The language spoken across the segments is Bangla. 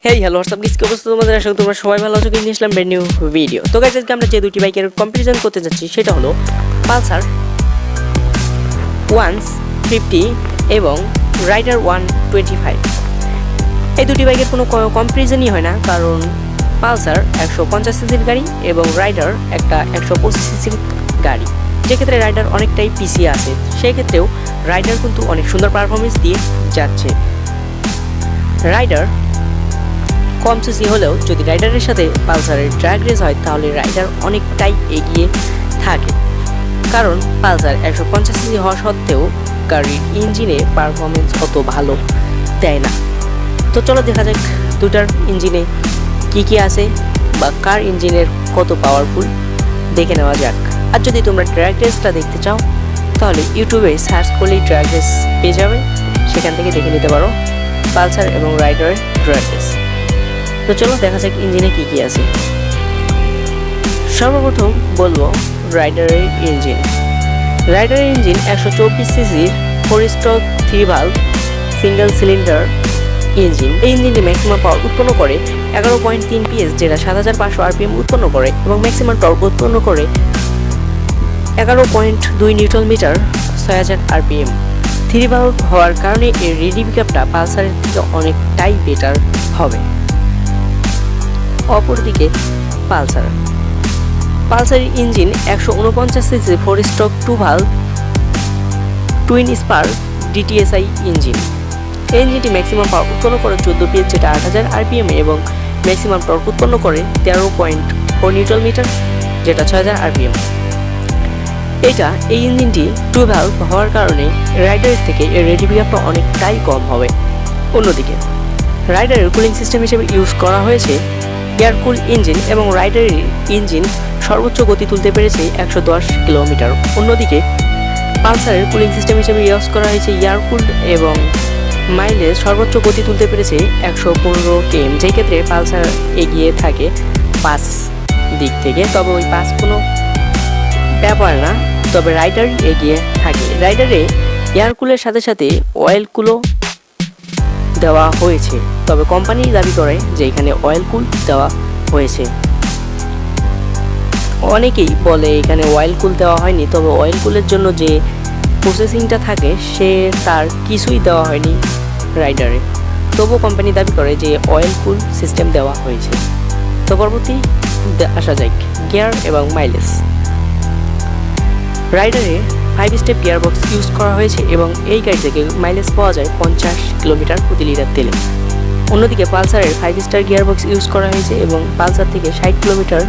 হেই হ্যালো হোয়াটসঅ্যাপ গাইস, কি অবস্থা তোমাদের? আশা করি তোমরা সবাই ভালো আছো। নিয়ে আসলাম ব্র্যান্ড নিউ ভিডিও। তো গাইস, আজকে আমরা যে দুটি বাইকের কম্পারিজন করতে যাচ্ছি সেটা হলো পালসার 150 এবং রাইডার 125। এই দুটি বাইকের কোনো কম্পারিজনই হয় না, কারণ পালসার 150 সিসির গাড়ি এবং রাইডার একটা 125 সিসির গাড়ি। যেক্ষেত্রে রাইডার অনেকটাই পিছিয়ে আছে, সেই ক্ষেত্রেও রাইডার কিন্তু অনেক সুন্দর পারফরমেন্স দিয়ে যাচ্ছে। রাইডার কম সিসি হলেও যদি রাইডারের সাথে পালসারের ড্র্যাগ রেস হয় তাহলে রাইডার অনেকটাই এগিয়ে থাকে, কারণ পালসার 150 সিসি হওয়া সত্ত্বেও গাড়ির ইঞ্জিনে পারফরমেন্স অত ভালো দেয় না। তো চলো দেখা যাক দুটার ইঞ্জিনে কি আছে বা কার ইঞ্জিনের কত পাওয়ারফুল দেখে নেওয়া যাক। আর যদি তোমরা ড্র্যাগ রেসটা দেখতে চাও তাহলে ইউটিউবে সার্চ করলেই ড্র্যাগ রেস পেয়ে যাবে, সেখান থেকে দেখে নিতে পারো পালসার এবং রাইডারের ড্র্যাগ রেস। তো চলো দেখা যাক ইঞ্জিনে কি আছে। সর্বপ্রথম বলবো রাইডারের ইঞ্জিন। রাইডারের ইঞ্জিন 124 সিসির 4 stroke 3 valve single cylinder engine. এই ইঞ্জিনটি ম্যাক্সিমাম পাওয়ার উৎপন্ন করে 11.3 PS, যেটা 7500 RPM উৎপন্ন করে, এবং ম্যাক্সিমাম টর্ক উৎপন্ন করে 11.2 নিউটন মিটার 6000 RPM। 3 ভালভ হওয়ার কারণে এর রেডি পিকআপটা পালসারের থেকে অনেকটাই বেটার হবে। অপরদিকে পালসারের engine 149 CC 4 stroke 2 valve twin spar DTSI engine. এই ইঞ্জিনটি ম্যাক্সিমাম পাওয়ার উৎপন্ন করে 14 PS, যেটা 8000 RPM, এবং ম্যাক্সিমাম টর্ক উৎপন্ন করে 13.4 নিউটন মিটার, যেটা 6000 RPM। এই ইঞ্জিনটি 2 ভালভ হওয়ার কারণে রাইডারের থেকে এর রেডি পিকআপটা অনেকটাই কম হবে। অন্যদিকে রাইডারের কুলিং সিস্টেম হিসেবে ইউজ করা হয়েছে এয়ার কুল ইঞ্জিন, এবং রাইডারের ইঞ্জিন সর্বোচ্চ গতি তুলতে পেরেছে 110 কিলোমিটার। অন্যদিকে পালসারের কুলিং সিস্টেম হিসেবে ইউজ করা হয়েছে এয়ার কুল, এবং মাইলেজ সর্বোচ্চ গতি তুলতে পেরেছে 115 km, যেই ক্ষেত্রে পালসার এগিয়ে থাকে 5 দিক থেকে। তবে ওই 5 কোনো ব্যাপার না, তবে রাইডার এগিয়ে থাকে। রাইডারে এয়ার কুলের সাথে সাথে অয়েল কুলও দেওয়া হয়েছে, তবে কোম্পানি দাবি করে যে এখানে অয়েল কুল দেওয়া হয়েছে। অনেকেই বলে এখানে অয়েল কুল দেওয়া হয়নি, তবে অয়েল কুলের জন্য যে প্রসেসিংটা থাকে তার কিছুই দেওয়া হয়নি রাইডারে। তবুও কোম্পানি দাবি করে যে অয়েল কুল সিস্টেম দেওয়া হয়েছে। তো পরবর্তী আসা যাক গিয়ার এবং মাইলেজ। রাইডারে 5 স্টেপ গিয়ারবক্স ইউজ করা হয়েছে, এবং এই গাড়ি থেকে মাইলেজ পাওয়া যায় 50 কিলোমিটার প্রতি লিটার তেলে। অন্যদিকে পালসারের 5 স্টার গিয়ারবক্স ইউজ করা হয়েছে, এবং পালসার থেকে 60 কিলোমিটার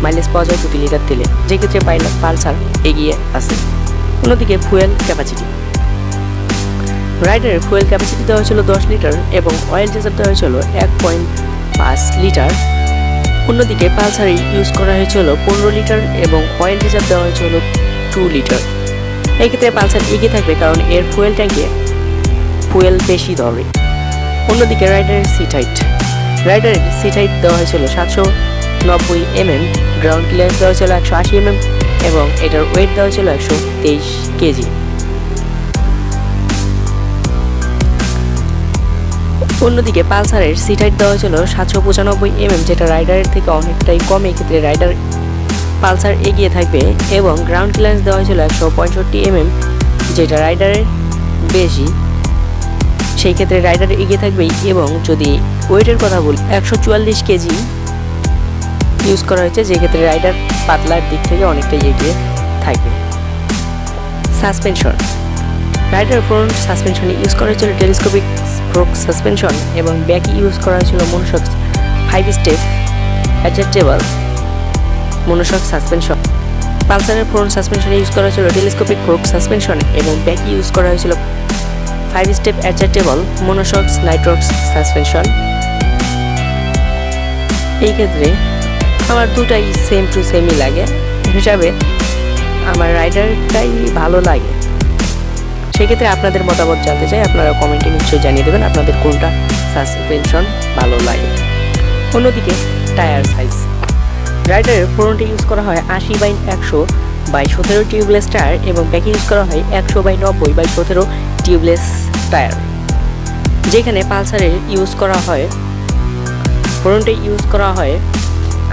মাইলেজ পাওয়া যায় প্রতি লিটার তেলে, যেক্ষেত্রে পালসার এগিয়ে আছে। অন্যদিকে ফুয়েল ক্যাপাসিটি। রাইডারের ফুয়েল ক্যাপাসিটি দেওয়া হয়েছিল 10 লিটার, এবং অয়েল রিজার্ভ দেওয়া হয়েছিল 1.5 লিটার। অন্যদিকে পালসারে ইউজ করা হয়েছিল 15 লিটার, এবং অয়েল রিজার্ভ দেওয়া হয়েছিল 2 লিটার। এই ক্ষেত্রে পালসার এগিয়ে থাকবে, কারণ এর ফুয়েল ট্যাঙ্কে ফুয়েল বেশি ধরে। অন্যদিকে রাইডারের সিট হাইট দেওয়া হয়েছিল 790 mm, গ্রাউন্ড ক্লিয়ারেন্স দেওয়া হয়েছিল 180 mm, এবং এটার ওয়েট দেওয়া হয়েছিল 123 কেজি। অন্যদিকে পালসারের সিট হাইট দেওয়া হয়েছিল 795 mm, যেটা রাইডারের থেকে অনেকটাই কম। এক্ষেত্রে পালসার এগিয়ে থাকবে, এবং গ্রাউন্ড ক্লিয়ারেন্স দেওয়া হয়েছিল 165 mm, যেটা রাইডারের বেশি, সেই ক্ষেত্রে রাইডার এগিয়ে থাকবেই। এবং যদি ওয়েটের কথা বলি 144 কেজি ইউজ করা হয়েছে, যে ক্ষেত্রে রাইডার পাতলার দিক থেকে অনেকটাই এগিয়ে থাকবে। সাসপেনশন। রাইডার ফ্রন্ট সাসপেনশনে ইউজ করা হয়েছিল টেলিস্কোপিক স্প্রোক সাসপেনশন, এবং ব্যাকে ইউজ করা হয়েছিল monoshock 5 step adjustable monoshock suspension. পালসারের ফ্রন্ট সাসপেনশনে ইউজ করা হয়েছিল টেলিস্কোপিক ফোর্ক সাসপেনশন, এবং ব্যাকে ইউজ করা হয়েছিল 5 স্টেপ অ্যাডজাস্টেবল মনোশক নাইট্রক্স সাসপেনশন। এই ক্ষেত্রে আমার দুটাই সেম টু সেমই লাগে, হিসাবে আমার রাইডারটাই ভালো লাগে। সেক্ষেত্রে আপনাদের মতামত জানতে চাই, আপনারা কমেন্টে নিশ্চয়ই জানিয়ে দেবেন আপনাদের কোনটা সাসপেনশন ভালো লাগে। অন্যদিকে টায়ার সাইজ। রাইডারের ফ্রন্টে ইউজ করা হয় 80/100/17 টিউবলেস টায়ার, এবং ব্যাকে ইউজ করা হয় 100/90/17 টিউবলেস টায়ার। যেখানে পালসারের ইউজ করা হয় ফ্রন্টে ইউজ করা হয়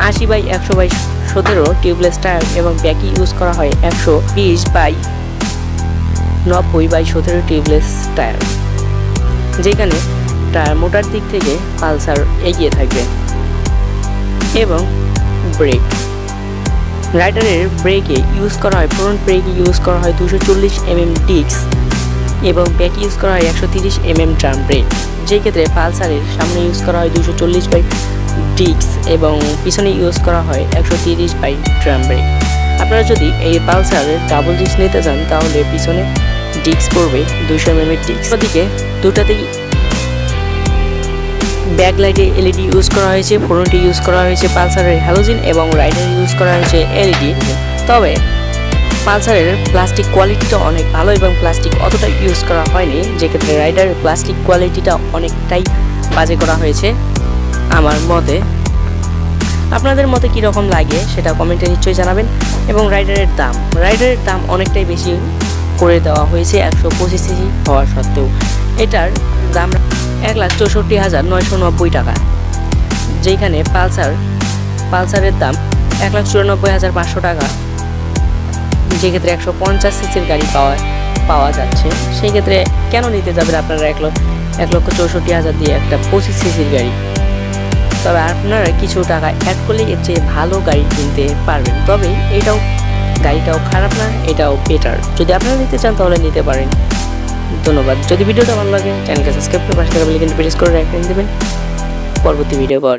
80/100/17 টিউবলেস টায়ার এবং ব্যাকে ইউজ করা হয় 120/90/17 টিউবলেস টায়ার, যেখানে টায়ার মোটার দিক থেকে পালসার এগিয়ে থাকবে। এবং ব্রেক, রাইডারের ব্রেকে ইউজ করা হয়, ফ্রন্ট ব্রেকে ইউজ করা হয় 240 mm ডিস্ক এবং ব্যাকে ইউজ করা হয় 130 mm ড্রাম ব্রেক, যেই ক্ষেত্রে পালসারের সামনে ইউজ করা হয় 240 ডিস্ক এবং পিছনে ইউজ করা হয় 130 ড্রাম ব্রেক। আপনারা যদি এই পালসারের ডাবল ডিস্ক নিতে চান তাহলে পিছনে ডিস্ক পড়বে 200 mm ডিস্ক। ওদিকে দুটাতেই ব্যাকলাইটে এলইডি ইউজ করা হয়েছে, ফ্রন্টে ইউজ করা হয়েছে পালসারের হ্যালোজেন এবং রাইডারে ইউজ করা হয়েছে এলইডি। তবে পালসারের প্লাস্টিক কোয়ালিটিটা অনেক ভালো এবং প্লাস্টিক অতটা ইউজ করা হয়নি, যেক্ষেত্রে রাইডারের প্লাস্টিক কোয়ালিটিটা অনেকটাই বাজে করা হয়েছে আমার মতে। আপনাদের মতে কীরকম লাগে সেটা কমেন্টে নিশ্চয়ই জানাবেন। এবং রাইডারের দাম অনেকটাই বেশি করে দেওয়া হয়েছে 125 cc হওয়া সত্ত্বেও। এটার দাম 1,64,990 টাকা, যেখানে পালসারের দাম 1,94,500 টাকা, যেক্ষেত্রে 150 সিসির গাড়ি পাওয়া যাচ্ছে। সেই ক্ষেত্রে কেন নিতে যাবেন আপনারা 1,64,000 দিয়ে একটা 25 সিসির গাড়ি? তবে আপনারা কিছু টাকা অ্যাড করলে এর চেয়ে ভালো গাড়ি কিনতে পারবেন। তবে গাড়িটাও খারাপ না, এটাও বেটার। যদি আপনারা নিতে চান তাহলে নিতে পারেন। ধন্যবাদ। যদি ভিডিওটা ভালো লাগে চ্যানেলকে সাবস্ক্রাইব করে পাশে থাকা বেল আইকনটি প্রেস করে রাখবেন দেবেন পরবর্তী ভিডিও পাওয়ার।